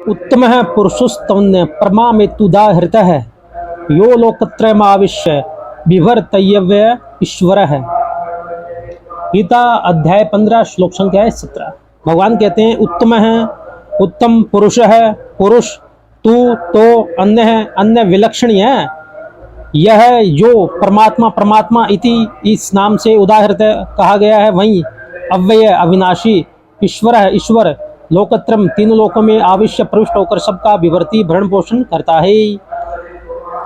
उत्तम पुरुषोत्तम परमा में तुदाहृत है यो लोकत्रयमाविश्य बिभर्तव्य ईश्वर है। गीता अध्याय 15 श्लोक संख्या है 17। भगवान कहते हैं उत्तम है, उत्तम पुरुष है, पुरुष तू तो अन्य है, अन्य विलक्षणीय है। यह जो परमात्मा परमात्मा इति इस नाम से उदाहृत कहा गया है, वहीं अव्यय अविनाशी ईश्वर है, ईश्वर लोकत्रम तीनों लोकों में आविश्य प्रविष्ट होकर सबका विवर्ती भरण पोषण करता है।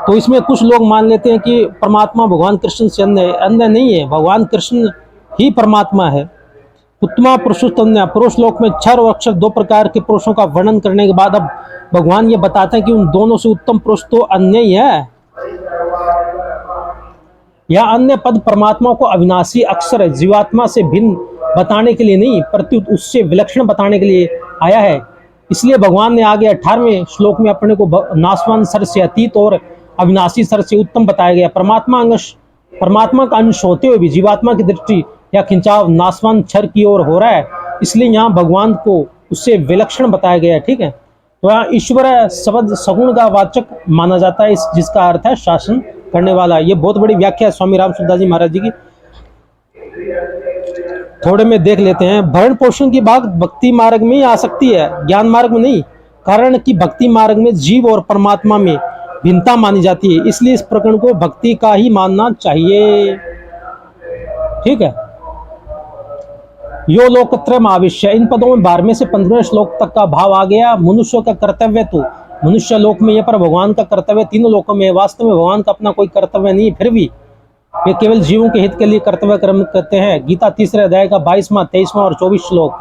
तो इसमें कुछ लोग मान लेते हैं कि परमात्मा भगवान कृष्ण से अन्य नहीं है, भगवान कृष्ण ही परमात्मा है। उत्तमा पुरुषोत्तम पुरुष लोक में क्षर और अक्षर दो प्रकार के पुरुषों का वर्णन करने के बाद अब भगवान ये बताते हैं कि उन दोनों से उत्तम पुरुष तो अन्य ही है। यह अन्य पद परमात्मा को अविनाशी अक्षर जीवात्मा से भिन्न बताने के लिए नहीं, प्रत्युत उससे विलक्षण बताने के लिए आया है। इसलिए भगवान ने आगे 18वें श्लोक में अपने को नाशवान सर से अतीत और अविनाशी सर से उत्तम बताया गया। परमात्मा का अंश होते हुए भी जीवात्मा की दृष्टि या खिंचाव नाशवान क्षर की ओर हो रहा है, इसलिए यहाँ भगवान को उससे विलक्षण बताया गया है। ठीक है, तो यहाँ ईश्वर शब्द सगुण का वाचक माना जाता है, जिसका अर्थ है शासन करने वाला। ये बहुत बड़ी व्याख्या है स्वामी राम सुखदास जी महाराज जी की। थोड़े में देख लेते हैं। भरण पोषण की बात भक्ति मार्ग में ही आ सकती है, ज्ञान मार्ग में नहीं, कारण कि भक्ति मार्ग में जीव और परमात्मा में भिन्नता मानी जाती है, इसलिए इस प्रकरण को भक्ति का ही मानना चाहिए। ठीक है, यो लोकत्रयम आविश्य, इन पदों में 12वें से 15वें श्लोक तक का भाव आ गया। मनुष्य का कर्तव्य तो मनुष्य लोक में है, पर भगवान का कर्तव्य तीनों लोकों में है। वास्तव में भगवान का अपना कोई कर्तव्य नहीं, फिर भी वे केवल जीवों के हित के लिए कर्तव्य कर्म करते हैं। गीता 3 अध्याय का 22वां 23वां और 24 श्लोक।